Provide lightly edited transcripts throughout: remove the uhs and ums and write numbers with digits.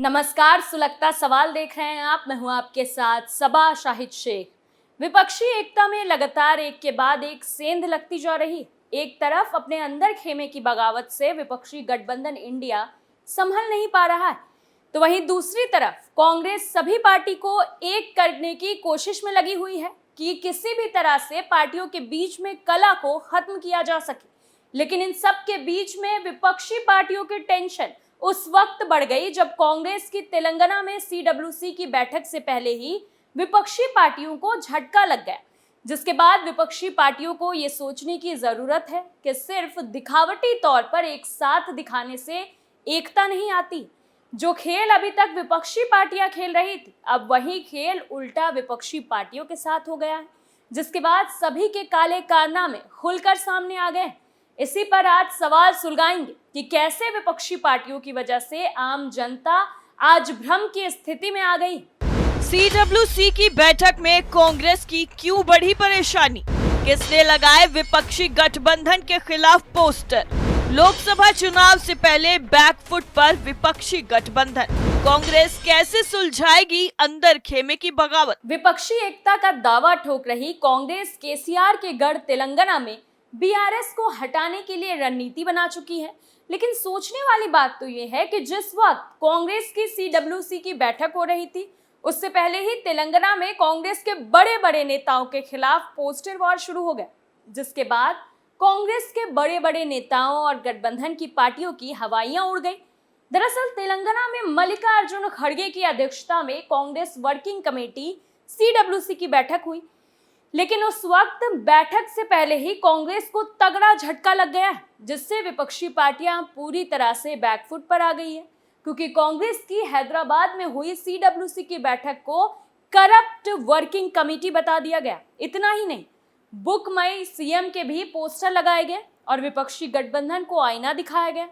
नमस्कार, सुलगता सवाल देख रहे हैं आप। मैं हूं आपके साथ सबा शाहिद शेख। विपक्षी एकता में लगातार एक के बाद एक सेंध लगती जा रही। एक तरफ अपने अंदर खेमे की बगावत से विपक्षी गठबंधन इंडिया संभल नहीं पा रहा है, तो वहीं दूसरी तरफ कांग्रेस सभी पार्टी को एक करने की कोशिश में लगी हुई है कि किसी भी तरह से पार्टियों के बीच में कलह को खत्म किया जा सके। लेकिन इन सब के बीच में विपक्षी पार्टियों की टेंशन उस वक्त बढ़ गई जब कांग्रेस की तेलंगाना में सीडब्ल्यूसी की बैठक से पहले ही विपक्षी पार्टियों को झटका लग गया, जिसके बाद विपक्षी पार्टियों को ये सोचने की जरूरत है कि सिर्फ दिखावटी तौर पर एक साथ दिखाने से एकता नहीं आती। जो खेल अभी तक विपक्षी पार्टियां खेल रही थी, अब वही खेल उल्टा विपक्षी पार्टियों के साथ हो गया है, जिसके बाद सभी के काले कारनामे खुलकर सामने आ गए। इसी पर आज सवाल सुलगाएंगे कि कैसे विपक्षी पार्टियों की वजह से आम जनता आज भ्रम की स्थिति में आ गई। सीडब्ल्यूसी की बैठक में कांग्रेस की क्यों बढ़ी परेशानी? किसने लगाए विपक्षी गठबंधन के खिलाफ पोस्टर? लोकसभा चुनाव से पहले बैकफुट पर विपक्षी गठबंधन, कांग्रेस कैसे सुलझाएगी अंदर खेमे की बगावत? विपक्षी एकता का दावा ठोक रही कांग्रेस केसीआर के गढ़ तेलंगाना में बीआरएस को हटाने के लिए रणनीति बना चुकी है। लेकिन सोचने वाली बात तो ये है कि जिस वक्त कांग्रेस की सीडब्ल्यूसी की बैठक हो रही थी, उससे पहले ही तेलंगाना में कांग्रेस के बड़े बड़े नेताओं के खिलाफ पोस्टर वॉर शुरू हो गया, जिसके बाद कांग्रेस के बड़े बड़े नेताओं और गठबंधन की पार्टियों की हवाइयां उड़ गई। दरअसल तेलंगाना में मल्लिकार्जुन खड़गे की अध्यक्षता में कांग्रेस वर्किंग कमेटी सीडब्ल्यूसी की बैठक हुई, लेकिन उस वक्त बैठक से पहले ही कांग्रेस को तगड़ा झटका लग गया है, जिससे विपक्षी पार्टियां पूरी तरह से बैकफुट पर आ गई है, क्योंकि कांग्रेस की हैदराबाद में हुई सीडब्ल्यूसी की बैठक को करप्ट वर्किंग कमेटी बता दिया गया। इतना ही नहीं, बुक माई सीएम के भी पोस्टर लगाए गए और विपक्षी गठबंधन को आईना दिखाया गया।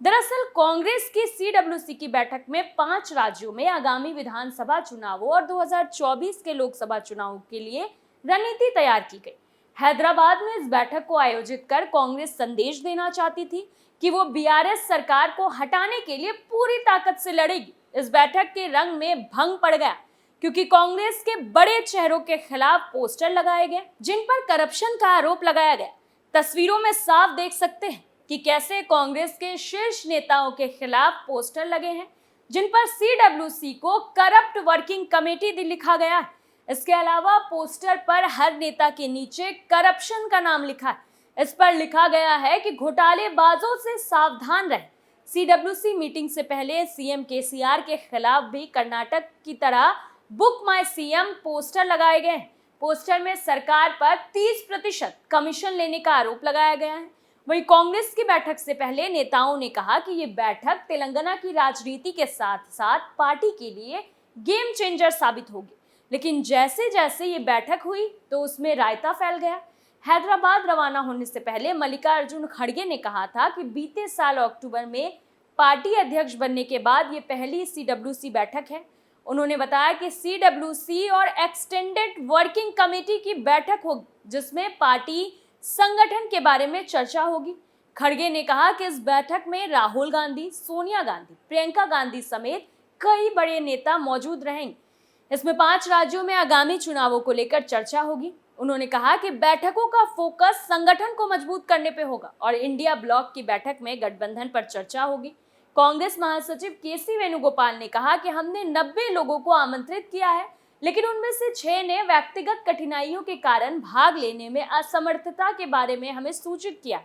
दरअसल कांग्रेस की सीडब्ल्यूसी की बैठक में 5 राज्यों में आगामी विधानसभा चुनावों और 2024 के लोकसभा चुनावों के लिए रणनीति तैयार की गई। हैदराबाद में इस बैठक को आयोजित कर कांग्रेस संदेश देना चाहती थी कि वो बीआरएस सरकार को हटाने के लिए पूरी ताकत से लड़ेगी। इस बैठक के रंग में भंग पड़ गया, क्योंकि कांग्रेस के बड़े चेहरों के खिलाफ पोस्टर लगाए गए जिन पर करप्शन का आरोप लगाया गया। तस्वीरों में साफ देख सकते हैं कि कैसे कांग्रेस के शीर्ष नेताओं के खिलाफ पोस्टर लगे हैं जिन पर सीडब्ल्यूसी को करप्ट वर्किंग कमेटी लिखा गया है। इसके अलावा पोस्टर पर हर नेता के नीचे करप्शन का नाम लिखा है। इस पर लिखा गया है कि घोटालेबाजों से सावधान रहें। सीडब्ल्यूसी मीटिंग से पहले सीएम केसीआर के खिलाफ भी कर्नाटक की तरह बुक माई सीएम पोस्टर लगाए गए हैं। पोस्टर में सरकार पर 30% कमीशन लेने का आरोप लगाया गया है। वहीं कांग्रेस की बैठक से पहले नेताओं ने कहा कि ये बैठक तेलंगाना की राजनीति के साथ साथ पार्टी के लिए गेम चेंजर साबित होगी। लेकिन जैसे जैसे ये बैठक हुई तो उसमें रायता फैल गया। हैदराबाद रवाना होने से पहले मल्लिकार्जुन खड़गे ने कहा था कि बीते साल अक्टूबर में पार्टी अध्यक्ष बनने के बाद ये पहली सीडब्ल्यूसी बैठक है। उन्होंने बताया कि सीडब्ल्यूसी और एक्सटेंडेड वर्किंग कमेटी की बैठक होगी, जिसमें पार्टी संगठन के बारे में चर्चा होगी। खड़गे ने कहा कि इस बैठक में राहुल गांधी, सोनिया गांधी, प्रियंका गांधी समेत कई बड़े नेता मौजूद रहेंगे। इसमें 5 राज्यों में आगामी चुनावों को लेकर चर्चा होगी। उन्होंने कहा कि बैठकों का फोकस संगठन को मजबूत करने पे होगा और इंडिया ब्लॉक की बैठक में गठबंधन पर चर्चा होगी। कांग्रेस महासचिव केसी वेणुगोपाल ने कहा कि हमने 90 लोगों को आमंत्रित किया है, लेकिन उनमें से 6 ने व्यक्तिगत कठिनाइयों के कारण भाग लेने में असमर्थता के बारे में हमें सूचित किया।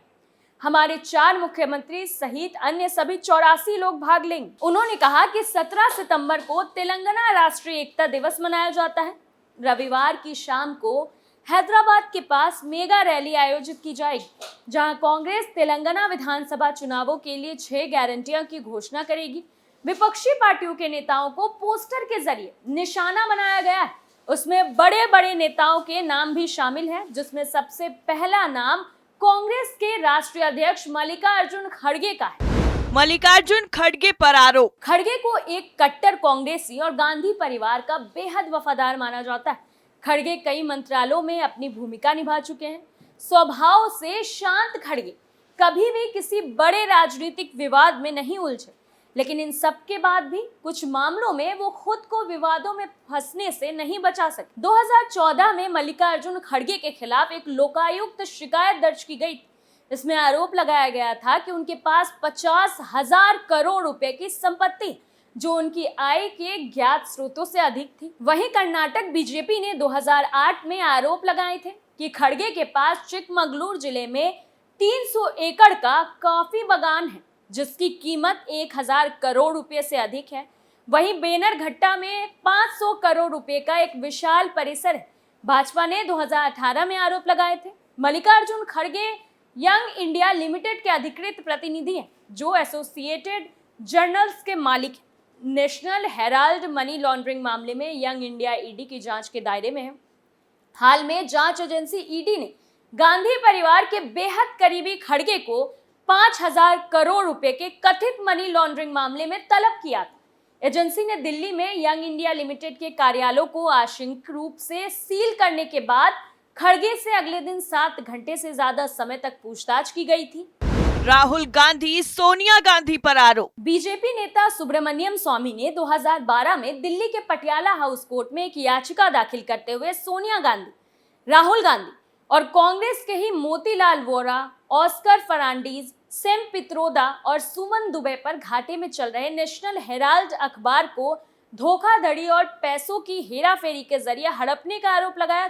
हमारे 4 मुख्यमंत्री सहित अन्य सभी 84 लोग भाग लेंगे। उन्होंने कहा कि 17 सितंबर को तेलंगाना राष्ट्रीय एकता दिवस मनाया जाता है। रविवार की शाम को हैदराबाद के पास मेगा रैली आयोजित की जाएगी, जहां कांग्रेस तेलंगाना विधानसभा चुनावों के लिए 6 गारंटियों की घोषणा करेगी। विपक्षी पार्टियों के नेताओं को पोस्टर के जरिए निशाना बनाया गया है। उसमें बड़े बड़े नेताओं के नाम भी शामिल हैं, जिसमें सबसे पहला नाम कांग्रेस के राष्ट्रीय अध्यक्ष मल्लिकार्जुन खड़गे का है। मल्लिकार्जुन खड़गे पर आरोप। खड़गे को एक कट्टर कांग्रेसी और गांधी परिवार का बेहद वफादार माना जाता है। खड़गे कई मंत्रालयों में अपनी भूमिका निभा चुके हैं। स्वभाव से शांत खड़गे कभी भी किसी बड़े राजनीतिक विवाद में नहीं उलझे। लेकिन इन सब के बाद भी कुछ मामलों में वो खुद को विवादों में फंसने से नहीं बचा सके। 2014 में मल्लिकार्जुन खड़गे के खिलाफ एक लोकायुक्त शिकायत दर्ज की गई। इसमें आरोप लगाया गया था कि उनके पास 50,000 करोड़ रुपए की संपत्ति, जो उनकी आय के ज्ञात स्रोतों से अधिक थी। वहीं कर्नाटक बीजेपी ने 2008 में आरोप लगाए थे कि खड़गे के पास चिकमगलूर जिले में 300 एकड़ का कॉफी बागान है, जिसकी कीमत 1,000 करोड़ रुपए से अधिक है। वहीं बेनरघट्टा में 500 करोड़ रुपए का एक विशाल परिसर है। भाजपा ने 2018 में आरोप लगाए थे। मल्लिकार्जुन खड़गे यंग इंडिया लिमिटेड के अधिकृत प्रतिनिधि हैं, जो एसोसिएटेड जर्नल्स के मालिक हैं। नेशनल हेराल्ड मनी लॉन्ड्रिंग मामले में यंग इंडिया ईडी की जांच के दायरे में है। हाल में जांच एजेंसी ईडी ने गांधी परिवार के बेहद करीबी खड़गे को 5,000 करोड़ रुपए के कथित मनी लॉन्ड्रिंग मामले में तलब किया था। एजेंसी ने दिल्ली में यंग इंडिया लिमिटेड के कार्यालयों को आंशिक रूप से सील करने के बाद खड़गे से अगले दिन 7 घंटे से ज्यादा समय तक पूछताछ की गई थी। राहुल गांधी सोनिया गांधी पर आरोप। बीजेपी नेता सुब्रमण्यम स्वामी ने 2012 में दिल्ली के पटियाला हाउस कोर्ट में एक याचिका दाखिल करते हुए सोनिया गांधी, राहुल गांधी और कांग्रेस के ही मोतीलाल वोरा, ऑस्कर फर्नांडीज, सेम पित्रोदा और सुमन दुबे पर घाटे में चल रहे नेशनल हेराल्ड अखबार को धोखाधड़ी और पैसों की हेराफेरी के जरिए हड़पने का आरोप लगाया।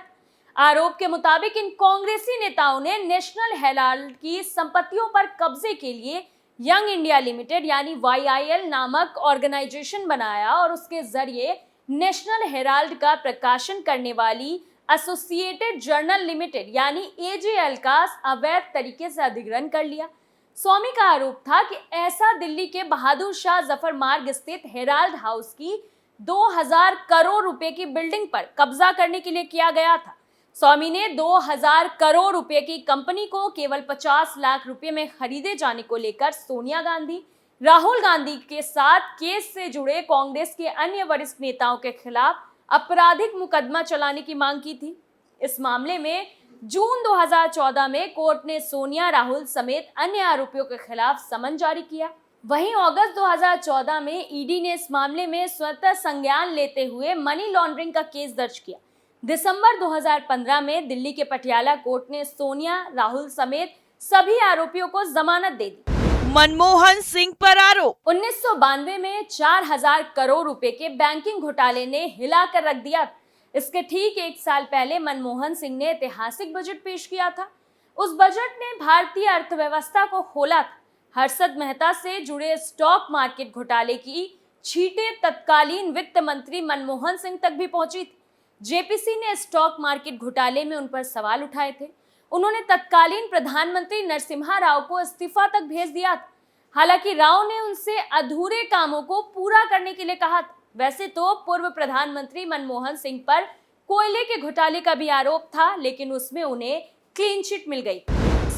आरोप के मुताबिक इन कांग्रेसी नेताओं ने नेशनल हेराल्ड की संपत्तियों पर कब्जे के लिए यंग इंडिया लिमिटेड यानी YIL नामक ऑर्गेनाइजेशन बनाया और उसके जरिए नेशनल हेराल्ड का प्रकाशन करने वाली एसोसिएटेड जर्नल लिमिटेड यानी AJL का अवैध तरीके से अधिग्रहण कर लिया। स्वामी का आरोप था कि ऐसा दिल्ली के बहादुर शाह जफर मार्ग स्थित हेराल्ड हाउस की 2,000 करोड़ रुपए की बिल्डिंग पर कब्जा करने के लिए किया गया था। स्वामी ने 2,000 करोड़ रुपए की कंपनी को केवल 50 लाख रुपए में खरीदे जाने को लेकर सोनिया गांधी, राहुल गांधी के साथ केस से जुड़े कांग्रेस के अन्य वरिष्ठ नेताओं के खिलाफ आपराधिक मुकदमा चलाने की मांग की थी। इस मामले में जून 2014 में कोर्ट ने सोनिया, राहुल समेत अन्य आरोपियों के खिलाफ समन जारी किया। वहीं अगस्त 2014 में ईडी ने इस मामले में स्वतः संज्ञान लेते हुए मनी लॉन्ड्रिंग का केस दर्ज किया। दिसंबर 2015 में दिल्ली के पटियाला कोर्ट ने सोनिया, राहुल समेत सभी आरोपियों को जमानत दे दी। मनमोहन सिंह पर आरोप। 1992 में 4,000 करोड़ रुपए के बैंकिंग घोटाले ने हिलाकर रख दिया। इसके ठीक 1 साल पहले मनमोहन सिंह ने ऐतिहासिक बजट पेश किया था। उस बजट ने भारतीय अर्थव्यवस्था को खोला था। हर्षद मेहता से जुड़े स्टॉक मार्केट घोटाले की छींटे तत्कालीन वित्त मंत्री मनमोहन सिंह तक भी पहुंची थी। जेपीसी ने स्टॉक मार्केट घोटाले में उन पर सवाल उठाए थे। उन्होंने तत्कालीन प्रधानमंत्री नरसिम्हा राव को इस्तीफा तक भेज दिया था। हालांकि राव ने उनसे अधूरे कामों को पूरा करने के लिए कहा था। वैसे तो पूर्व प्रधानमंत्री मनमोहन सिंह पर कोयले के घोटाले का भी आरोप था, लेकिन उसमें उन्हें क्लीन चिट मिल गई।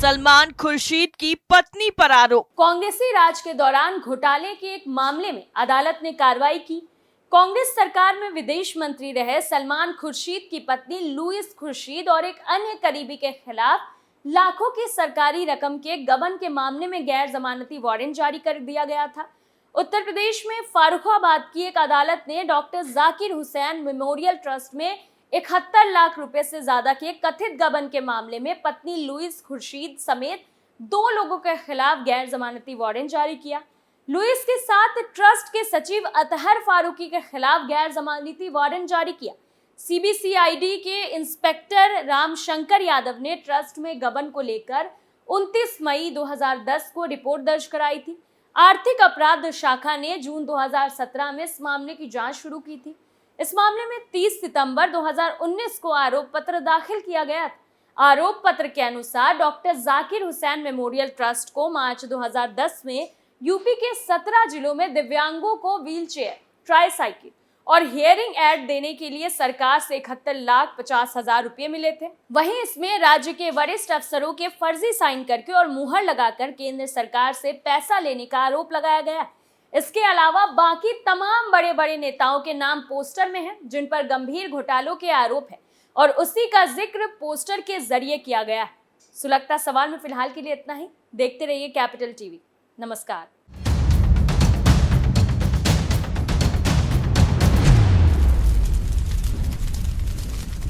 सलमान खुर्शीद की पत्नी पर आरोप। कांग्रेसी राज के दौरान घोटाले के एक मामले में अदालत ने कार्रवाई की। कांग्रेस सरकार में विदेश मंत्री रहे सलमान खुर्शीद की पत्नी लुईस खुर्शीद और एक अन्य करीबी के खिलाफ लाखों की सरकारी रकम के गबन के मामले में गैर जमानती वारंट जारी कर दिया गया था। उत्तर प्रदेश में फर्रुखाबाद की एक अदालत ने doctor Zakir Hussain memorial trust में 71 लाख रुपए से ज्यादा के कथित गबन के मामले में पत्नी लुईस खुर्शीद समेत 2 लोगों के खिलाफ गैर जमानती वारंट जारी किया। लुईस के साथ ट्रस्ट के सचिव अतहर फारूकी के खिलाफ गैर जमानती वारंट जारी किया। CBCID के इंस्पेक्टर रामशंकर यादव ने ट्रस्ट में गबन को लेकर 29 मई 2010 को रिपोर्ट दर्ज कराई थी। आर्थिक अपराध शाखा ने जून 2017 में इस मामले की जांच शुरू की थी। इस मामले में 30 सितंबर 2019 को आरोप पत्र दाखिल किया गया था। आरोप पत्र के अनुसार doctor Zakir Hussain memorial trust को मार्च 2010 में यूपी के 17 जिलों में दिव्यांगों को व्हीलचेयर, ट्राईसाइकिल और हियरिंग एड देने के लिए सरकार से 71,50,000 रुपए मिले थे। वहीं इसमें राज्य के वरिष्ठ अफसरों के फर्जी साइन करके और मुहर लगाकर केंद्र सरकार से पैसा लेने का आरोप लगाया गया। इसके अलावा बाकी तमाम बड़े बड़े नेताओं के नाम पोस्टर में हैं, जिन पर गंभीर घोटालों के आरोप है और उसी का जिक्र पोस्टर के जरिए किया गया है। सुलगता सवाल में फिलहाल के लिए इतना ही। देखते रहिए कैपिटल टीवी। नमस्कार।